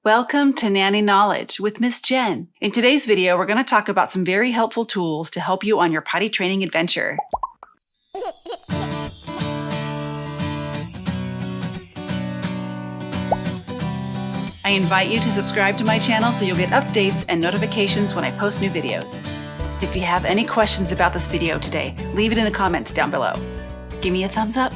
Welcome to Nanny Knowledge with Miss Jen. In today's video, we're going to talk about some very helpful tools to help you on your potty training adventure. I invite you to subscribe to my channel so you'll get updates and notifications when I post new videos. If you have any questions about this video today, leave it in the comments down below. Give me a thumbs up.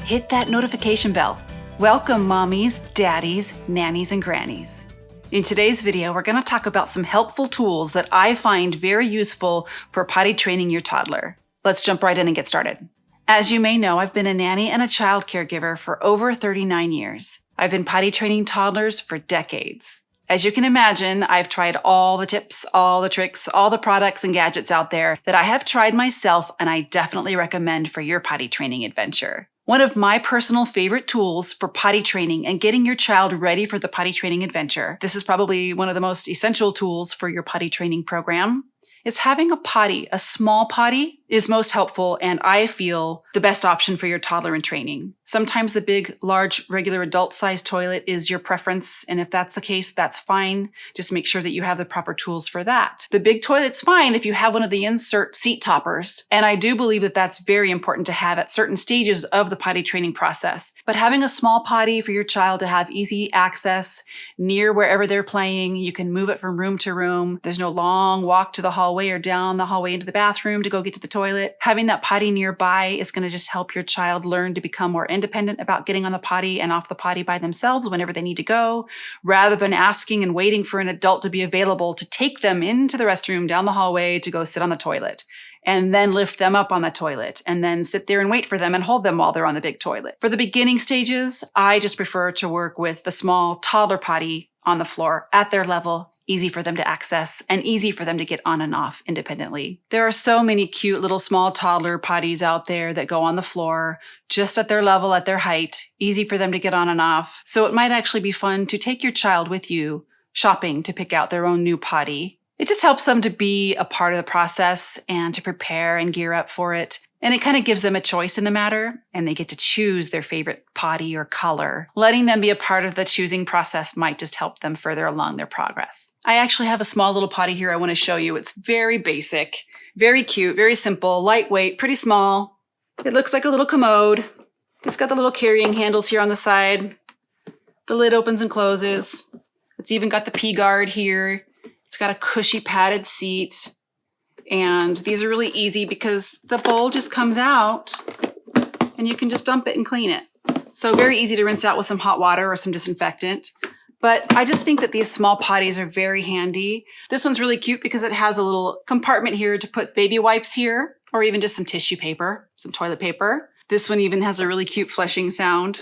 Hit that notification bell. Welcome, mommies, daddies, nannies, and grannies. In today's video, we're going to talk about some helpful tools that I find very useful for potty training your toddler. Let's jump right in and get started. As you may know, I've been a nanny and a child caregiver for over 39 years. I've been potty training toddlers for decades. As you can imagine, I've tried all the tips, all the tricks, all the products and gadgets out there that I have tried myself, and I definitely recommend for your potty training adventure. One of my personal favorite tools for potty training and getting your child ready for the potty training adventure, this is probably one of the most essential tools for your potty training program, is having a potty. A small potty is most helpful and I feel the best option for your toddler in training. Sometimes the big, large, regular adult-sized toilet is your preference, and if that's the case, that's fine. Just make sure that you have the proper tools for that. The big toilet's fine if you have one of the insert seat toppers, and I do believe that that's very important to have at certain stages of the potty training process. But having a small potty for your child to have easy access near wherever they're playing, you can move it from room to room. There's no long walk to the hallway or down the hallway into the bathroom to go get to the toilet. Having that potty nearby is going to just help your child learn to become more independent about getting on the potty and off the potty by themselves whenever they need to go, rather than asking and waiting for an adult to be available to take them into the restroom down the hallway to go sit on the toilet, and then lift them up on the toilet, and then sit there and wait for them and hold them while they're on the big toilet. For the beginning stages, I just prefer to work with the small toddler potty on the floor at their level, easy for them to access and easy for them to get on and off independently. There are so many cute little small toddler potties out there that go on the floor just at their level, at their height, easy for them to get on and off. So it might actually be fun to take your child with you shopping to pick out their own new potty. It just helps them to be a part of the process and to prepare and gear up for it. And it kind of gives them a choice in the matter, and they get to choose their favorite potty or color. Letting them be a part of the choosing process might just help them further along their progress. I actually have a small little potty here I want to show you. It's very basic, very cute, very simple, lightweight, pretty small. It looks like a little commode. It's got the little carrying handles here on the side. The lid opens and closes. It's even got the pee guard here. It's got a cushy padded seat. And these are really easy because the bowl just comes out and you can just dump it and clean it. So very easy to rinse out with some hot water or some disinfectant. But I just think that these small potties are very handy. This one's really cute because it has a little compartment here to put baby wipes here, or even just some tissue paper, some toilet paper. This one even has a really cute flushing sound.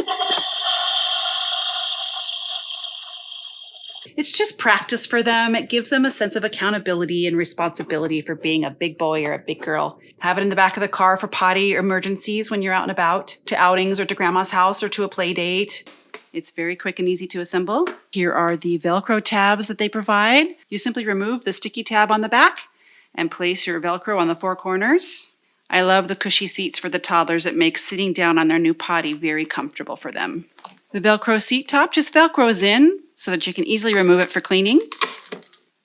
It's just practice for them. It gives them a sense of accountability and responsibility for being a big boy or a big girl. Have it in the back of the car for potty emergencies when you're out and about, to outings or to grandma's house or to a play date. It's very quick and easy to assemble. Here are the Velcro tabs that they provide. You simply remove the sticky tab on the back and place your Velcro on the four corners. I love the cushy seats for the toddlers. It makes sitting down on their new potty very comfortable for them. The Velcro seat top just Velcros in so that you can easily remove it for cleaning.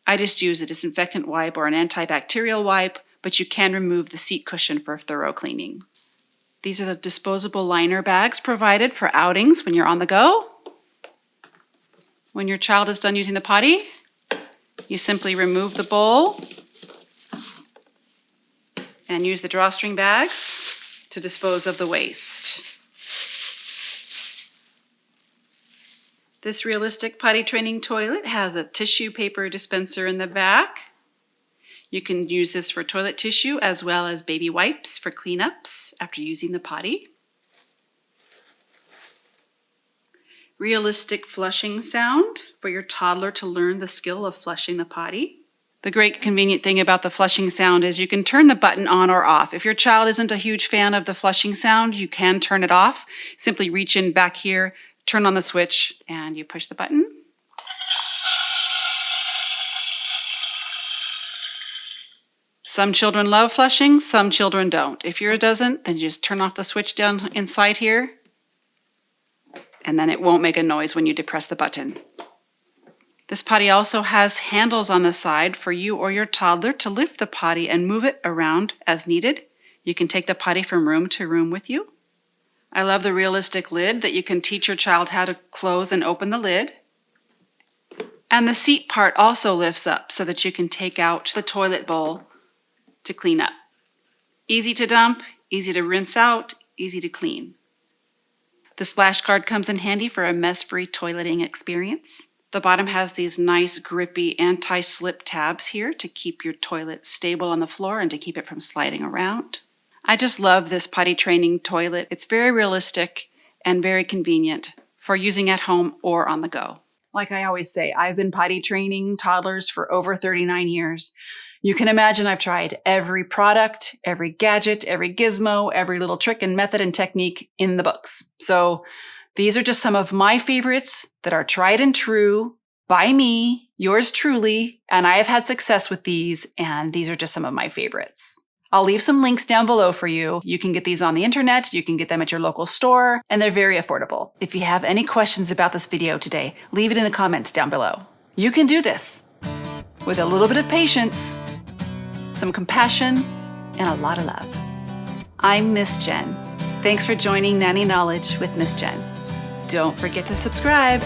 I just use a disinfectant wipe or an antibacterial wipe, but you can remove the seat cushion for thorough cleaning. These are the disposable liner bags provided for outings when you're on the go. When your child is done using the potty, you simply remove the bowl and use the drawstring bags to dispose of the waste. This realistic potty training toilet has a tissue paper dispenser in the back. You can use this for toilet tissue as well as baby wipes for cleanups after using the potty. Realistic flushing sound for your toddler to learn the skill of flushing the potty. The great convenient thing about the flushing sound is you can turn the button on or off. If your child isn't a huge fan of the flushing sound, you can turn it off. Simply reach in back here, turn on the switch, and you push the button. Some children love flushing, some children don't. If yours doesn't, then just turn off the switch down inside here, and then it won't make a noise when you depress the button. This potty also has handles on the side for you or your toddler to lift the potty and move it around as needed. You can take the potty from room to room with you. I love the realistic lid that you can teach your child how to close and open the lid. And the seat part also lifts up so that you can take out the toilet bowl to clean up. Easy to dump, easy to rinse out, easy to clean. The splash guard comes in handy for a mess-free toileting experience. The bottom has these nice grippy anti-slip tabs here to keep your toilet stable on the floor and to keep it from sliding around. I just love this potty training toilet. It's very realistic and very convenient for using at home or on the go. Like I always say, I've been potty training toddlers for over 39 years. You can imagine I've tried every product, every gadget, every gizmo, every little trick and method and technique in the books. So these are just some of my favorites that are tried and true by me, yours truly, and I have had success with these, and these are just some of my favorites. I'll leave some links down below for you. You can get these on the internet, you can get them at your local store, and they're very affordable. If you have any questions about this video today, leave it in the comments down below. You can do this with a little bit of patience, some compassion, and a lot of love. I'm Miss Jen. Thanks for joining Nanny Knowledge with Miss Jen. Don't forget to subscribe.